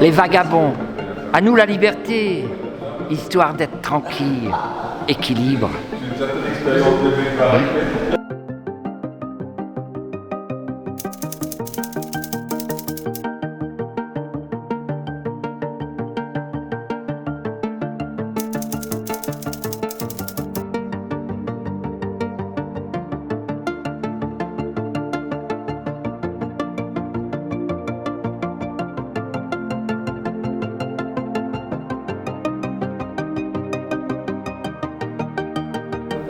Les vagabonds, à nous la liberté, histoire d'être tranquille, équilibre. Ouais.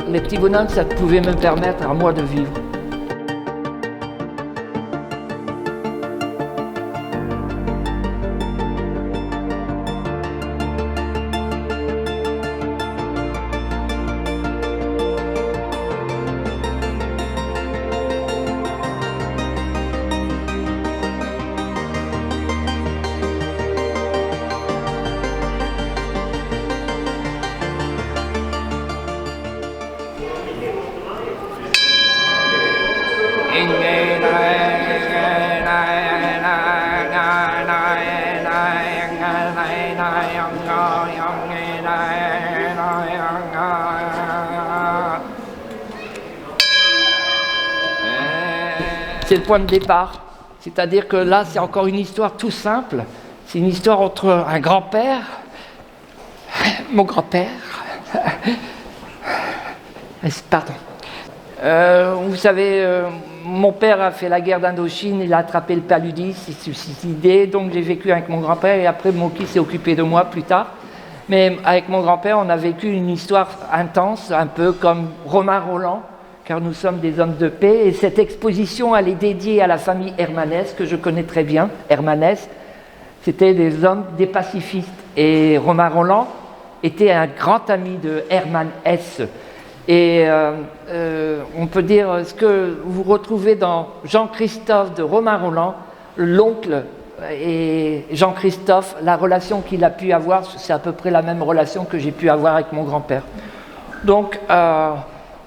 Les petits bonhommes, ça pouvait me permettre à moi de vivre. C'est le point de départ. C'est-à-dire que là, c'est encore une histoire tout simple. C'est une histoire entre un grand-père, mon grand-père, pardon. Vous savez, mon père a fait la guerre d'Indochine, il a attrapé le paludisme, il s'est suicidé, donc j'ai vécu avec mon grand-père et après Moki s'est occupé de moi plus tard. Mais avec mon grand-père, on a vécu une histoire intense, un peu comme Romain Rolland, car nous sommes des hommes de paix. Et cette exposition, elle est dédiée à la famille Hermanès, que je connais très bien. Hermanès, c'était des hommes, des pacifistes. Et Romain Rolland était un grand ami de Hermann Hesse. Et on peut dire ce que vous retrouvez dans Jean-Christophe de Romain Rolland, l'oncle et Jean-Christophe, la relation qu'il a pu avoir, c'est à peu près la même relation que j'ai pu avoir avec mon grand-père. Donc,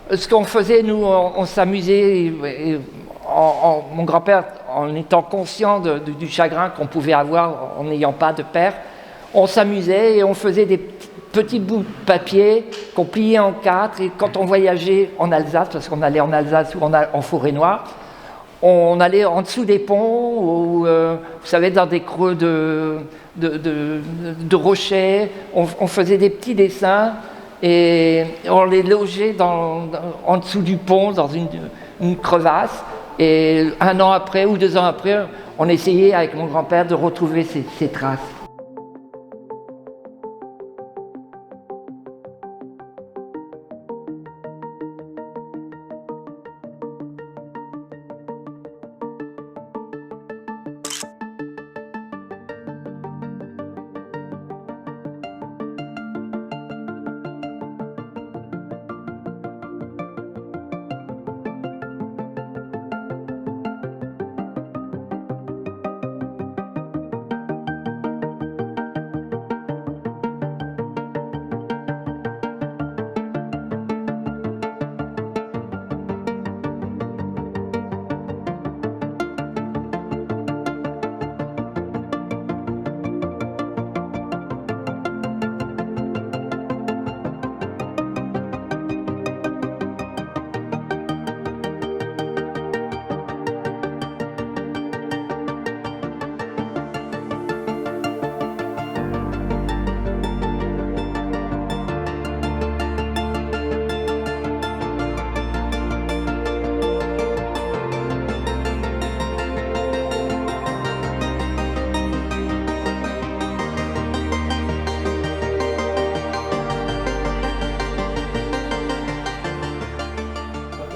ce qu'on faisait, nous, on s'amusait, mon grand-père, en étant conscient du chagrin qu'on pouvait avoir en n'ayant pas de père, on s'amusait et on faisait des petits bouts de papier qu'on pliait en quatre, et quand on voyageait en Alsace, parce qu'on allait en Alsace ou en Forêt-Noire, on allait en dessous des ponts, ou, vous savez, dans des creux de rochers, on faisait des petits dessins, et on les logeait en dessous du pont, dans une crevasse, et 1 an après ou 2 ans après, on essayait avec mon grand-père de retrouver ces traces.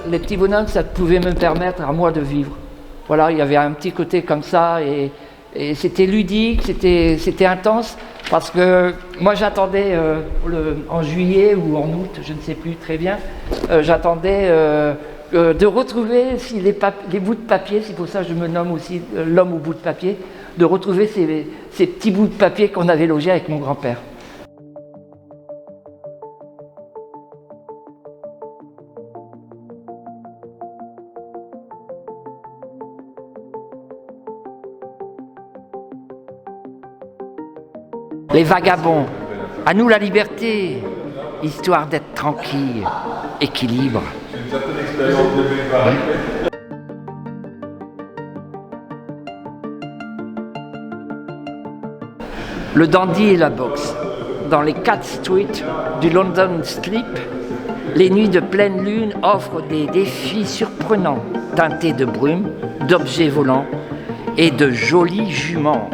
Les petits bonhommes, ça pouvait me permettre à moi de vivre. Voilà, il y avait un petit côté comme ça, et c'était ludique, c'était intense, parce que moi j'attendais en juillet ou en août, je ne sais plus très bien, j'attendais de retrouver les bouts de papier, c'est pour ça que je me nomme aussi l'homme au bout de papier, de retrouver ces petits bouts de papier qu'on avait logés avec mon grand-père. Les vagabonds, à nous la liberté, histoire d'être tranquille, équilibre. Une certaine expérience de vie va arriver. Le dandy et la boxe. Dans les 4 streets du London Strip, les nuits de pleine lune offrent des défis surprenants, teintés de brume, d'objets volants et de jolies juments.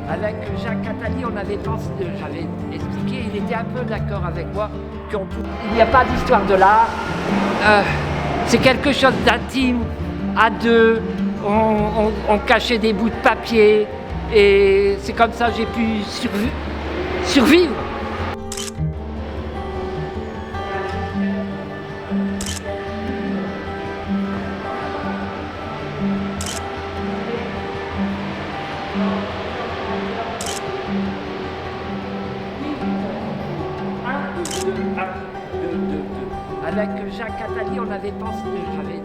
Avec Jacques Attali, on avait pensé, j'avais expliqué, il était un peu d'accord avec moi, il n'y a pas d'histoire de l'art, c'est quelque chose d'intime, à deux, on cachait des bouts de papier, et c'est comme ça que j'ai pu survivre. Avec Jacques Attali, on avait pensé, j'avais